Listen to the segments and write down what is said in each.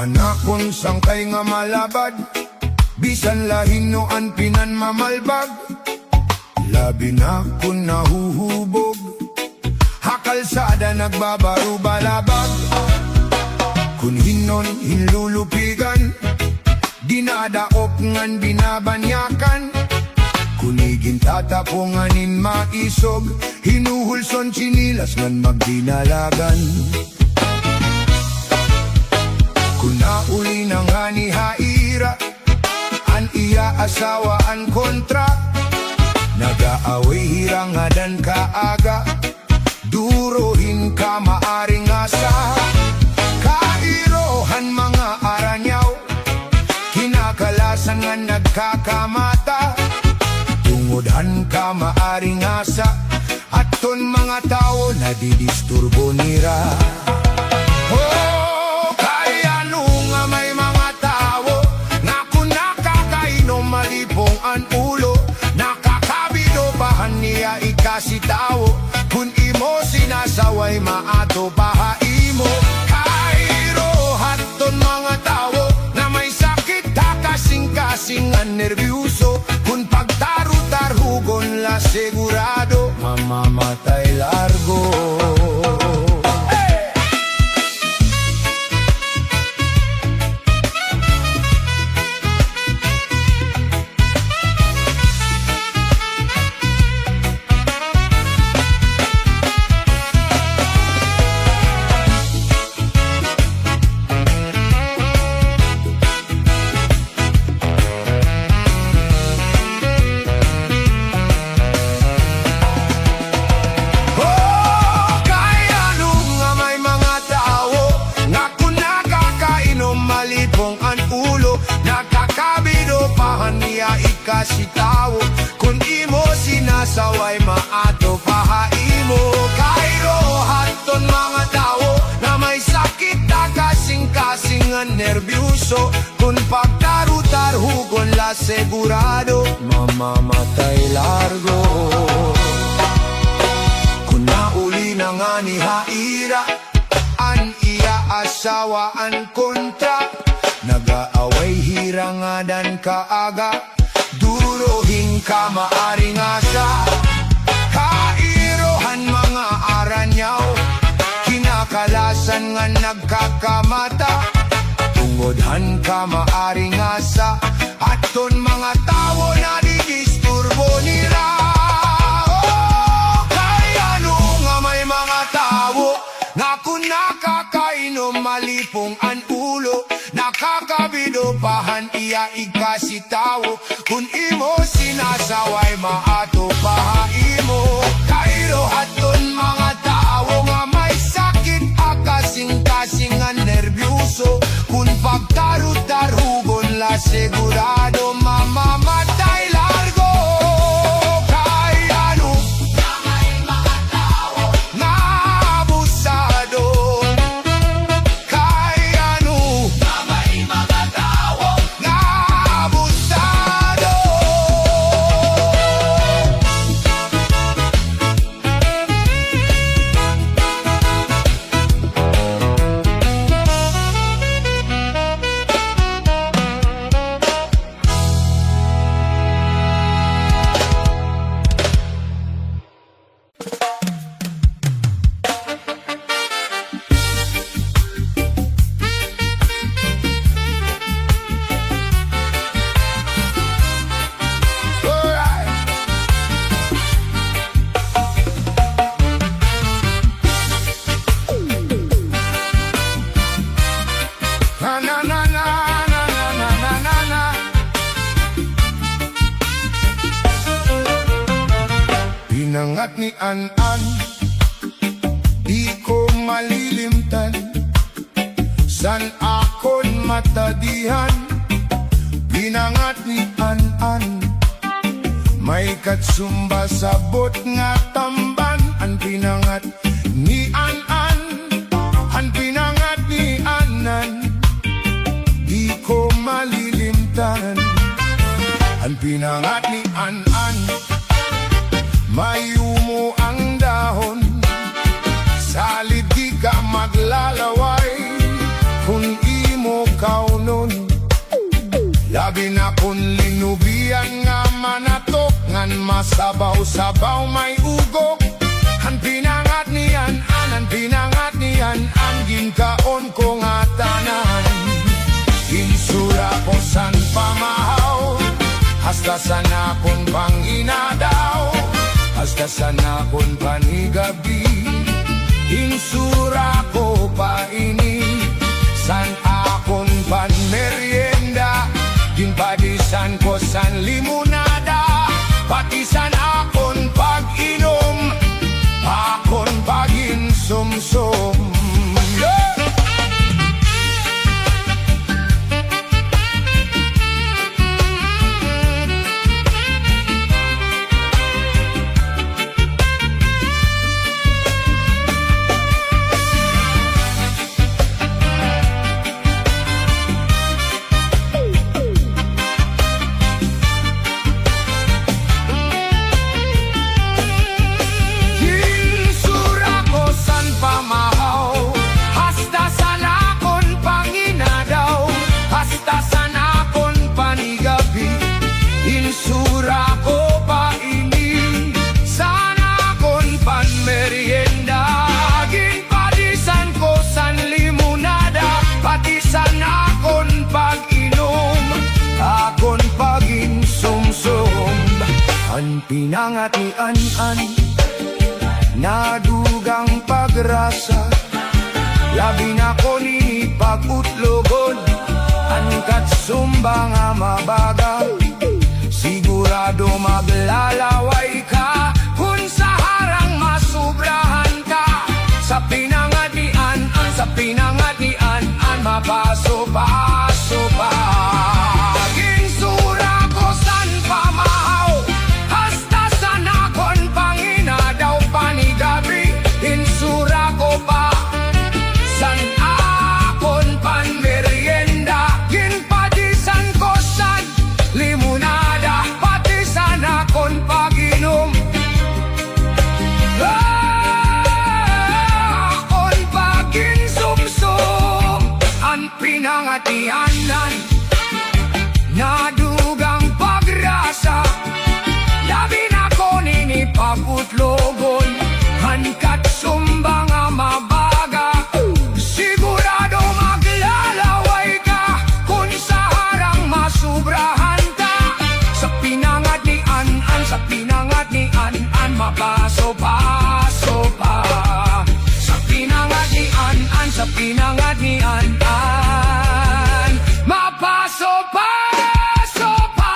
Anakon sangkay nga malabad, bisan lahinoan pinan mamalbag. Labi na kun nahuhubog, hakalsada nagbabaro balabag. Kun hinon hinlulupigan, dinadaok ngan binabanyakan. Kunigin tatapunganin maisog, hinuhulson chinilas ngan magdinalagan. Kuna uli nang ani haira, an iya asawa an kontra. Nag-aaway hirangadan kaaga, durohin ka maaring asa. Kairohan mga aranyaw, kinakalasan nga nagkakamata. Tungodhan ka maaring asa, at ton mga tao nadidisturbo nira. Oh, kaya nga may mga tao nga kung nakakainom malipong ang ulo, nakakabido bahan niya ikasitawo. Kung imo sinasaway maato pahaimo. Kairo haton mga tao na may sakit kasing-kasingan nervyuso. Kung pagtaru-tarhugon la segurado mamamatay largo. Kasitawo, kung imo sinasaway maato pahaimo. Kairo haton mga tao na may sakit na kasing-kasingan nervyuso. Kung pagtaru-tarhugon la segurado mamamatay largo. Kung nauli na nga ni haira, an iya asawa an kontra. Nag-aaway hirangadan kaaga, durohin ka maaring asa. Kairohan mga aranyaw, kinakalasan nga nagkakamata. Tungodhan ka maaring asa, at ton mga tao na didisturbo nila. Oh, kaya nga may mga tao nga kung nakakainom malipong ang ulo, nakakabido pahan iya ikasitawo. Kung imo sinasaway maato pahaimo. Kairo haton mga tao nga may sakit kasing-kasingan nervyuso. Kung pagtaru-tarhugon la segurado mamamatay largo. Kaya nga may mga tao nga abusado. Pinangat ni An-an, di ko malilimtan. San akon matadihan, pinangat ni An-an. May katsumba sabot nga tamban. An pinangat ni An-an, an pinangat ni An-an, di ko malilimtan. An pinangat ni An-an, may umo ang dahon, sa lidi ka maglalaway. Kung imo ngan masabaw-sabaw may ugo. Ang pinangat niyan, ang pinangat niyan, ang ginkaon ko nga tanan. Insura ko san pamahaw, hasta sana kung panginadaw, hasta sana kung panigabi. Insura ko pa ini, san akon pan merienda, ginpadisan ko san limonada, pati san akon pag-inom, akon pag-insumsum. Pinangat ni An-an, nadugang pagrasa, labi na ko ni pag-utlogon, angkat sumba nga mabaga, sigurado maglalaway ka, kung sa harang masubrahan ka, sa pinangat ni An-an, sa pinangat ni An-an, mapaso-paso pa. Pinangat ni An-an, nadugang pagrasa, labi na ko nini pag-utlogon, hangkat sumba nga mabaga, sigurado maglalaway ka, kung sa harang masubrahan ka, sa pinangat ni An-an, sa pinangat ni An-an, mapaso-paso pa. Sa pinangat ni An-an, sa pinangat ni An-an, mapaso-paso pa.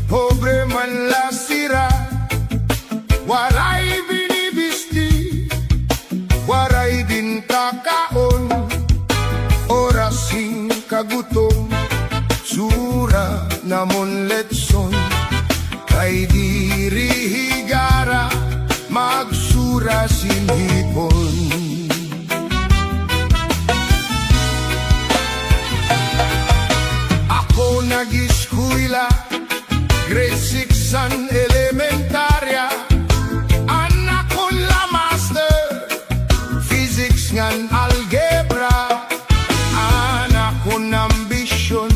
Pobre man la sira, waray binibisti, waray din kakaon, orasing kagutom, sura namon letson, kay diri higara, magsura sinhipon. Ako nag-eskwela, grade 6 an elementarya, anak ko la master, physics ngan algebra, anak ko ambisyon,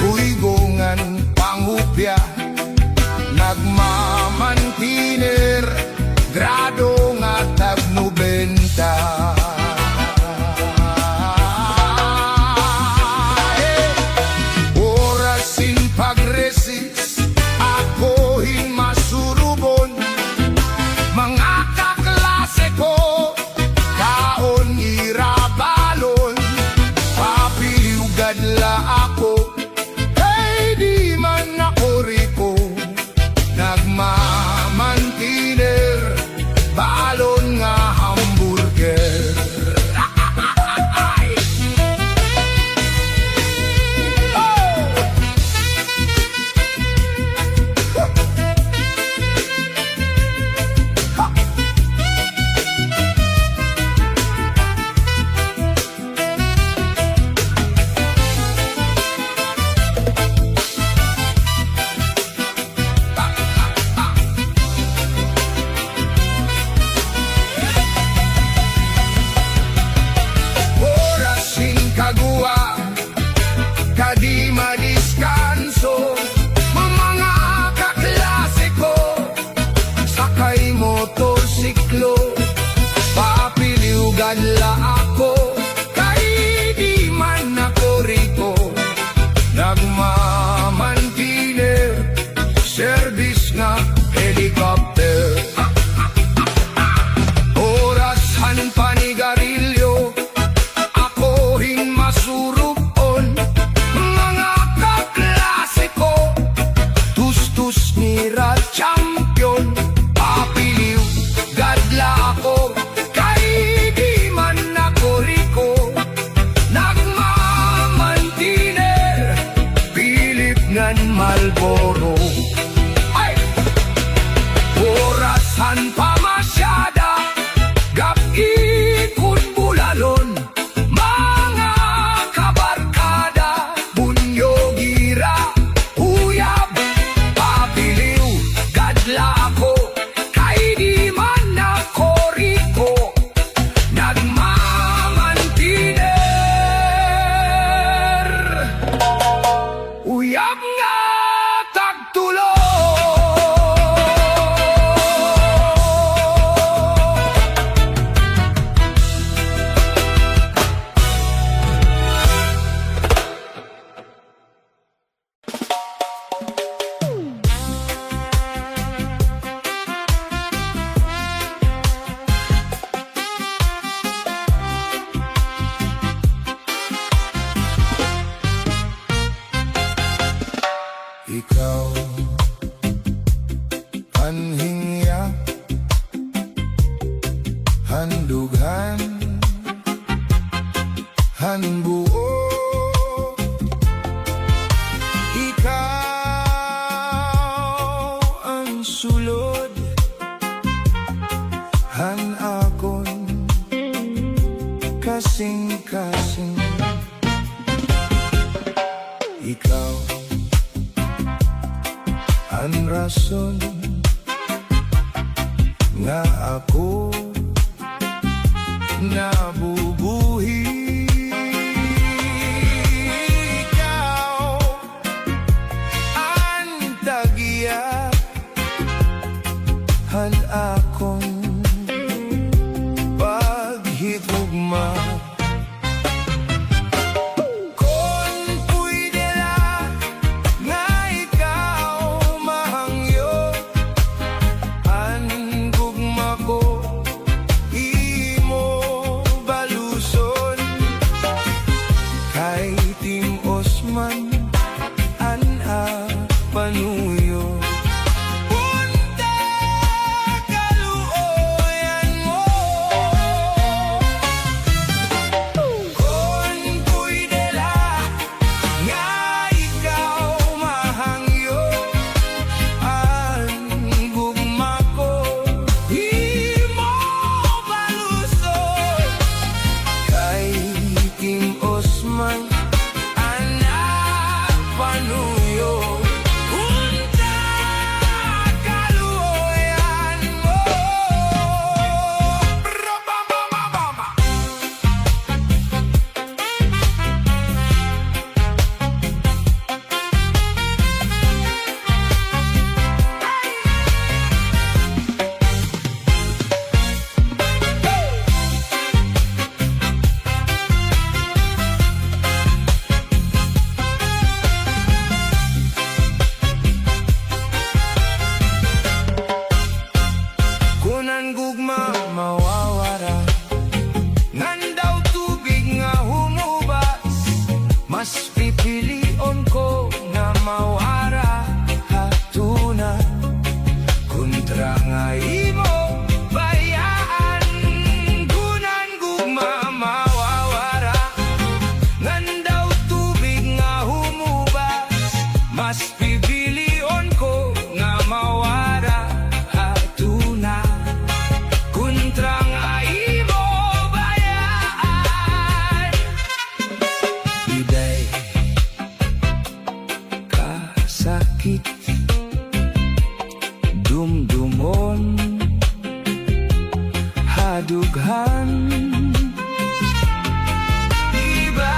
huigongan pangupya, nagma kagua, kadi madiskanso, mga kaklase ko, sakay motorsiklo, papiliugan la ako, kay di man ako rito, nagmamantiner, service nga helicopter. Orasan panigarilyo, ako ring masurupon, mga kaklase ko, tustus nira champion, papiliw gadla ako, kay di man ako riko, nagmamantiner, Pilip ngan Malboro. Ay! Orasan pamasyada, gapikon bulalon, mga kabarkada, bunyogira, uyab, papiliw, gadla ako, kay di man ako riko, nagmamantiner, uyab nga tagtulo. Ikaw, anhingya, handughan, hanbuo. Ikaw ang sulod, han akon, kasing-kasing. Ikaw ang rason nga ako nabubuhi. Ikaw ang tagiya, han akong paghigugma. Panuyo punta kaluoyan mo, kon puidela nga ikaw mahangyo, ang gugma ko imo balusot, kay King Osman anak panuyo. Kunan gugma mawawara, nandaw tubig nga humubas, mas pipilion ko nga mawara hatuna, kontra nga imo bayaan. Kunan gugma mawawara, nandaw tubig nga humubas, mas pipilion ko nga mawara hatuna, kontra nga imo bayaan. Iday kasakit, dumdumon, hadughan, iba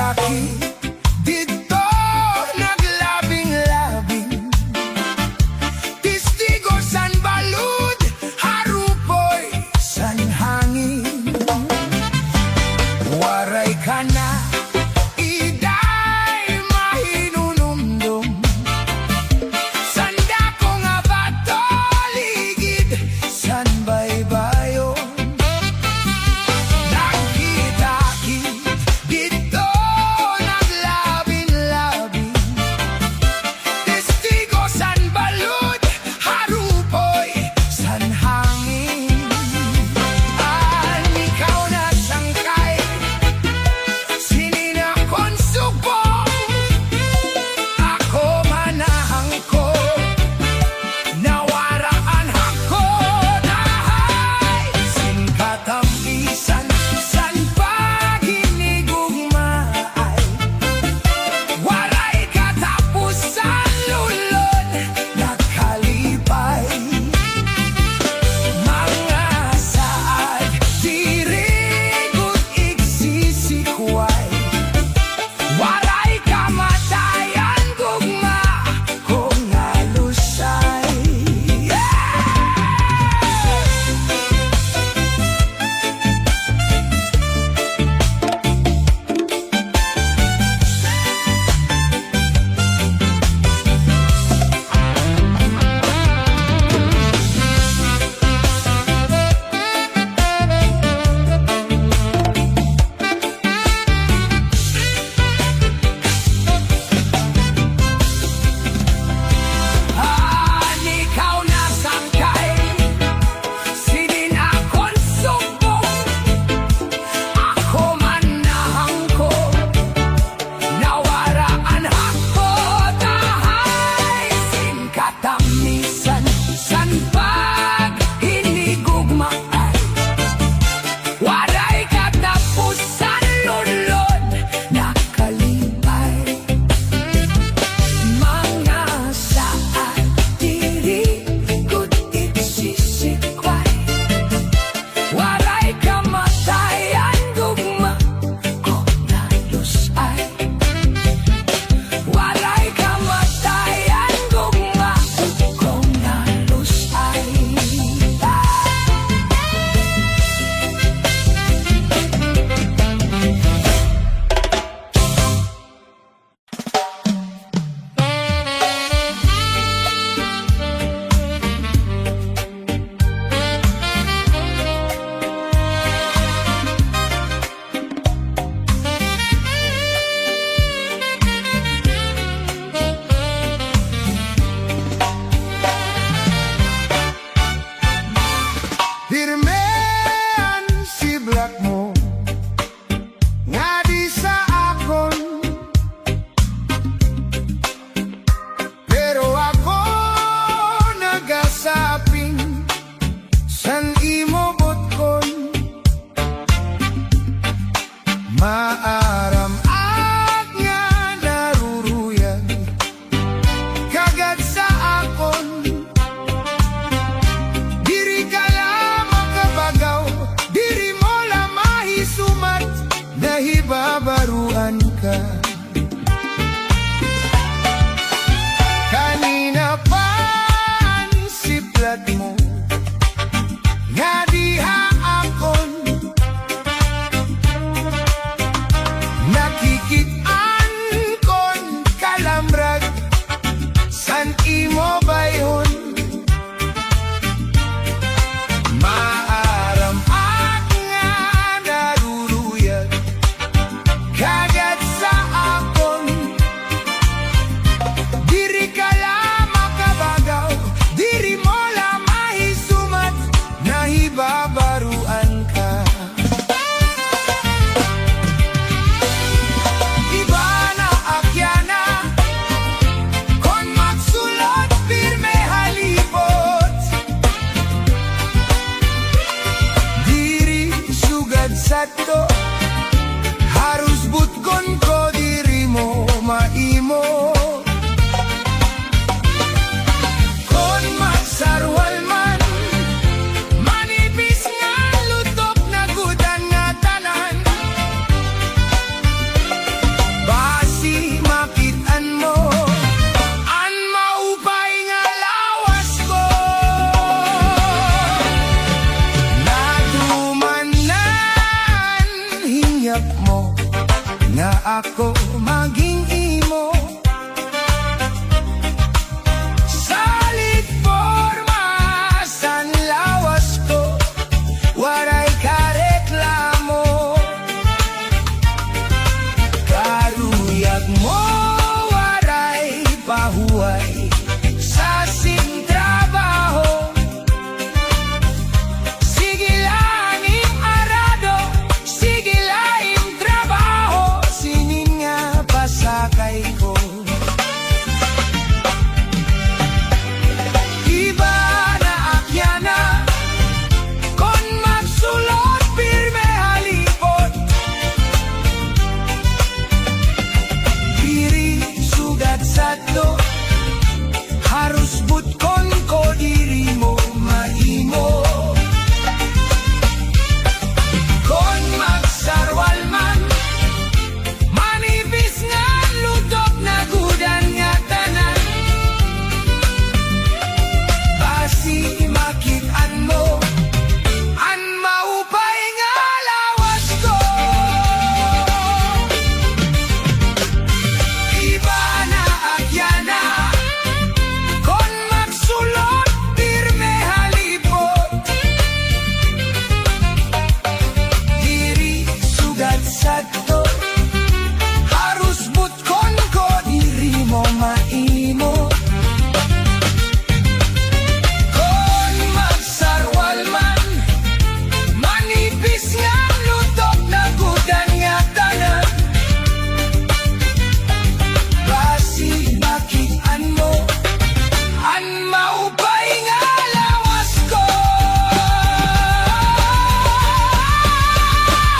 Nakidaki dito naglabing-labing, Tistigo san balud, harupoy san hangin. Waray ka na, iday mahinunumdum, sanda ko nga bato ligid san baybayon. Nakidaki dito naglabing-labing, Tistigo san balud, harupoy san hangin. Ikaw na sangkay, sinina kon subong, ako manahang ko, nawaraan ako dahay. Singkatamisan san paginigugmaay, waray katapusan lulod nakalipay. Mga saad dirigod igsisikway, waray kamatayan gugma kung nalusay. Ikaw na sangkay, sinin akon subong, ako manahang ko, nawaraan ako dahay. Singkatamisan san paghinigugmaay, waray katapusan lulod nakalipay. Mga saad dirigod igsisikway, waray kamatayan gugma kung nalusay. Waray kamatayan gugma kung nalusay. Dirmean si black mo nga di sa akon, pero ako nagasaping san imo botkon. Maaram at nga naruruyag kagad sa akon. Diri ka lang makabagaw, diri mo lang mahisumat, nahibabaruan ka. Kanina pa siplat mo nga diha akon, nakikitaan kon kalamrag san imo bayon. Maaram at nga naruruyag kagad sa nga ako maging imo. Salit forma san lawas ko, waray kareklamo. Karuyag mo waray pahuway sa sing trabaho. Sige langing arado, sige laing trabaho, sinin nga pasakay ko. Iba na akyana, kon magsulot pirme halipot. Diri sugat sadto, harus butkon ko diri mo maimo. Kon magsarwal man, manipis nga lutok na gudan nga tanan. Basi makitaan mo, an maupay nga lawas ko. Iba na akyana, kon magsulot pirme halipot. Diri sugat sadto, harus butkon ko diri mo maimo. Kon magsarwal man, manipis nga lutok na gudan nga tanan. Basi makitaan mo, an maupay nga lawas ko.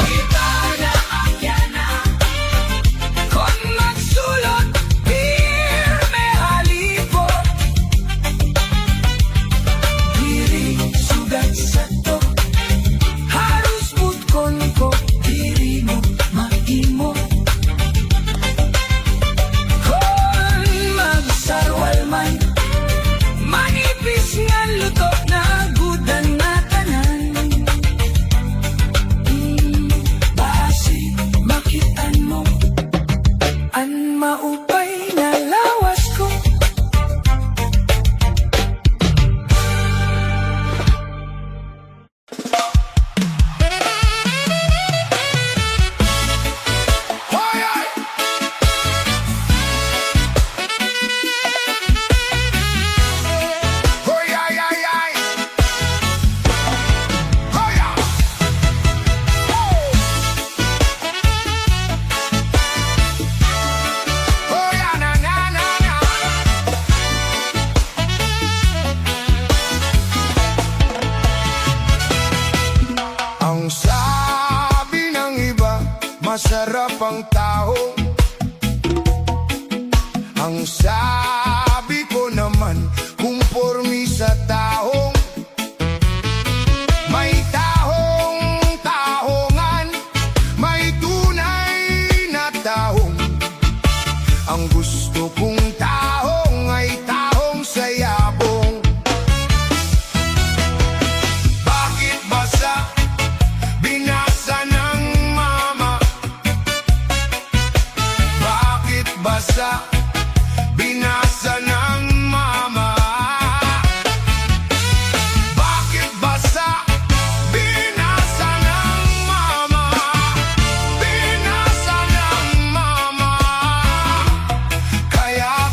Iba na akyana, kon magsulot pirme halipot. Diri sugat sadto, harus butkon ko diri mo maimo. Kon magsarwal man, manipis nga lutok na gudan na tanan. Basi makitaan mo, an maupay na lawas ko. Hoy, ay! Hoy, ay, ay, ay! Hoy, ah! Hoy, ah, na, na, na, na! Ang sabi ng iba, masarap ang tao. Ang sabi ko naman, kumpormi sa taong. May tahong tahongan, may tunay na tahong. Ang gusto kong tahong ay tahong sayabong. Bakit basa? Binasa ng mama. Bakit basa? Binasa ng mama. Bakit basa? Binasa ng mama. Binasa ng mama. Kaya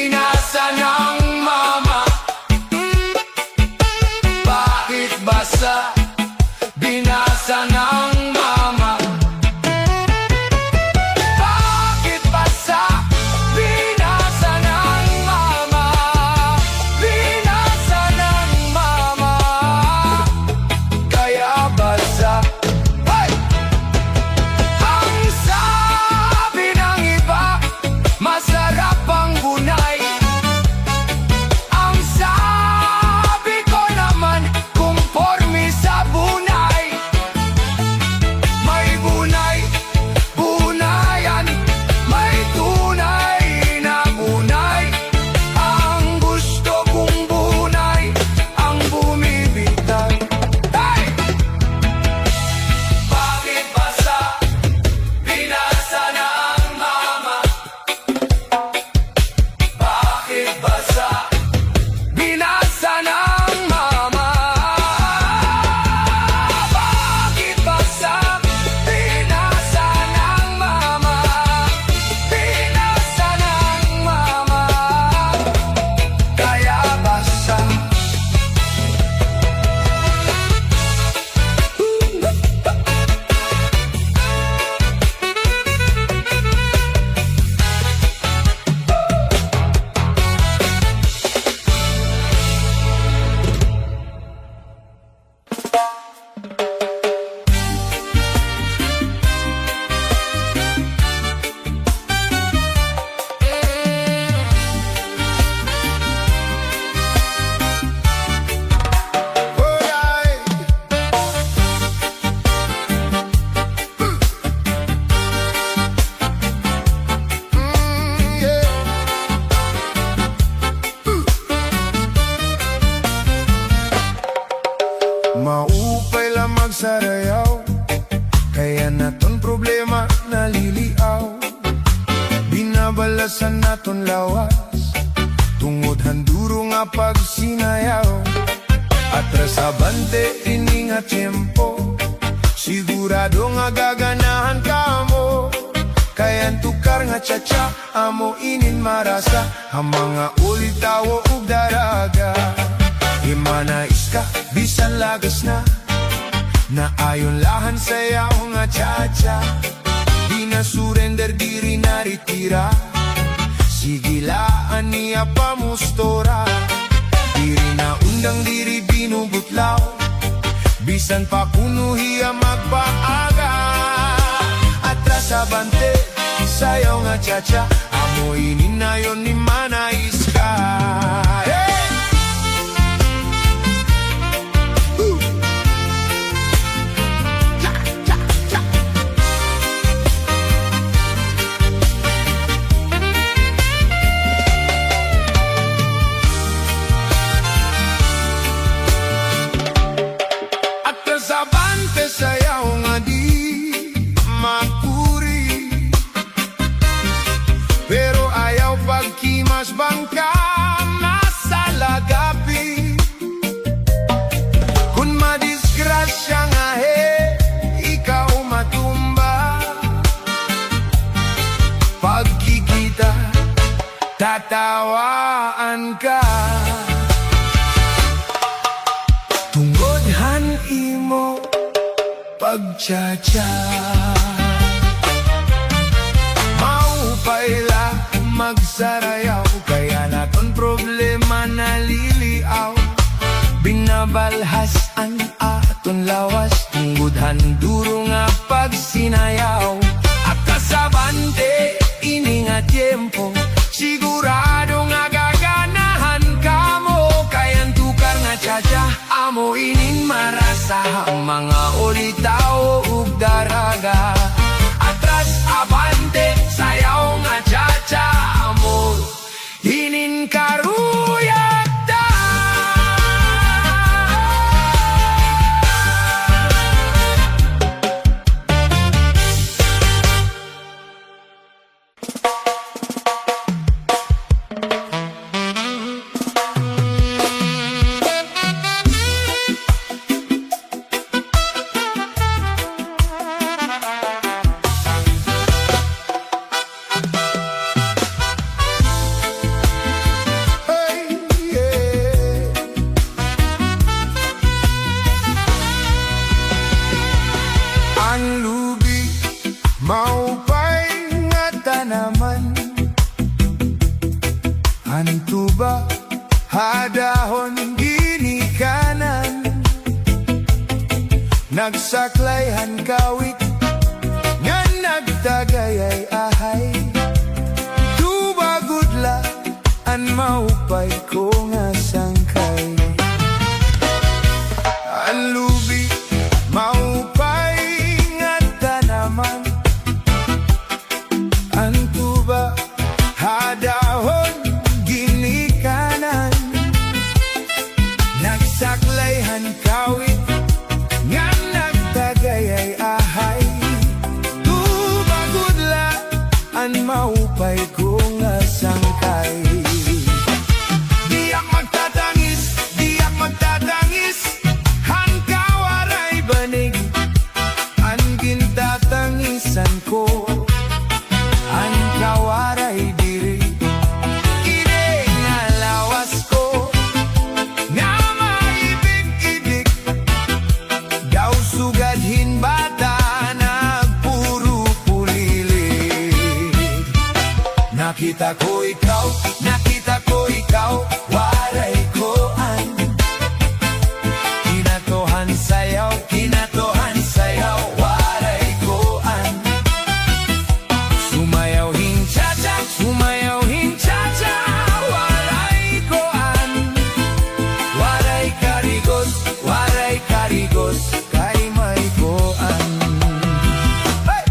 binasa ng mama. Bakit basa? Binasa ng mama. Bakit basa? Binasa ng mama. Binasa ng mama. Kaya basa. Hey! Ang sabi ng iba, masarap ang bunay. Ang sabi ko naman, kumporme sa bunay. May bunay, bunayan. May tunay na bunay. Ang gusto kong bunay, ang bumibitay. Hey! Bakit basa? Binasa ng mama. Bakit basa? Binasa ng mama. Bakit basa? Binasa ng mama. Binasa ng mama. Kaya basa. Maupay lang magsarayaw, kaya naton problema naliliaw. Binabalasan naton lawas, tungod handuro nga pagsinayaw. Atras abante ini nga tiempo, sigurado nga gaganahan ka mo. Kaya tukar nga tsa-tsa, amo inin marasa, ang mga ulitawo ug daraga. Imanais ka, bisan lagas na ayon lahan sayaw nga cha-cha. Di na surrender, diri na ritira. Sigilaan niya pamustora. Diri na undang, diri binubutlaw. Bisan pa kunuhiya magpaaga. Atras abante, sayaw nga cha-cha. Amo inin na yon ni manais ka. Hey! Abante sayaw nga di makuri, pero ayaw pagkimas bangka nasa lagapi. Kung madisgrasya nga ikaw matumba. Pagkikita, tatawaan ka. Tunggodhan imo pagcha-cha. Maupay lang magsarayaw, kaya naton problema naliliaw. Binabalhas ang aton lawas, tunggodhan duro nga pagsinayaw. At kasabante ini nga tiempo, sigurado nga gaganahan ka mo. Kayang tukar nga cha-cha, amo inin marasa, ang mga ulitaw ug daraga. Atras abante, sayaw nga cha-cha, amo inin karuyag da. Hantu ba hadahon ginikanan, nagsaklayhan kawit nga nagtagayay ahay. Tubagudla an maupay ko nga sangkay. Ang lubi maupay nga tanaman, ang tuba hadahon ginikanan, nagsaklayhan kawit nga nagtagayay ahay. Tubagudla an maupay ko nga sangkay. Di ak magtatangis, di ak magtatangis, han kawaray banig, an gintatangisan ko, an kawaray diri. Ide nga lawas ko, nga maibig-ibig, daw sugadhin bata nagpuro pulilig. Nakita ko ikaw, nakita ko ikaw, waray koan. Kinatohan sayaw, kinatohan sayaw, waray koan. Sumayaw hinchacha, sumayaw hinchacha, waray koan. Waray karigos, kay may koan. Hey!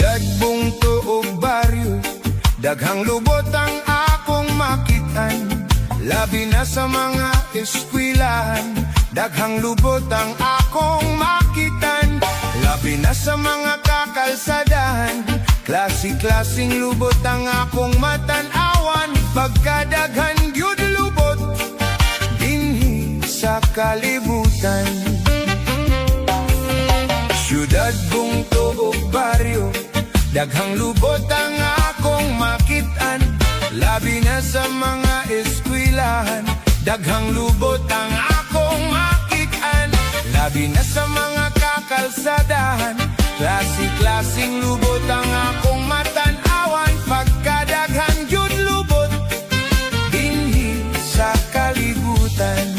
Siyudad, bungto ug baryo, daghang lubot ang akong makitan. Labi na sa mga eskwilahan, daghang lubot ang akong makitan. Labi na sa mga kakalsadahan, klase-klaseng lubot ang akong matan-awan. Pagkadaghan gyud lubot dinhi sa kalibutan. Siyudad, bungto ug baryo, daghang lubot ang akong makitan. Labi na sa mga eskwilahan, daghang lubot ang akong makitan. Labi na sa mga kakalsadahan, klase-klaseng lubot ang akong matan-awan. Pagkadaghan gyud lubot dinhi sa kalibutan.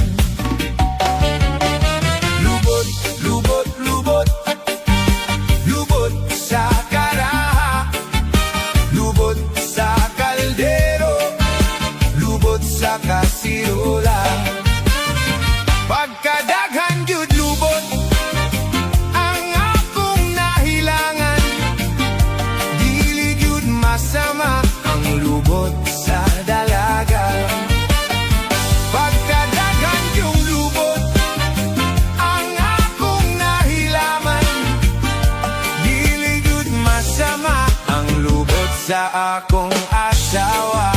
Lubot, lubot, lubot, lubot sa karaha, lubot sa kaldero, lubot sa kasirola. Pagkadaghan gyud lubot ang akong nahilangan. Dili gyud masama ang lubot sa dalaga. Pagkadaghan yung lubot ang akong nahilaman. Dili gyud masama ang lubot sa akong asawa.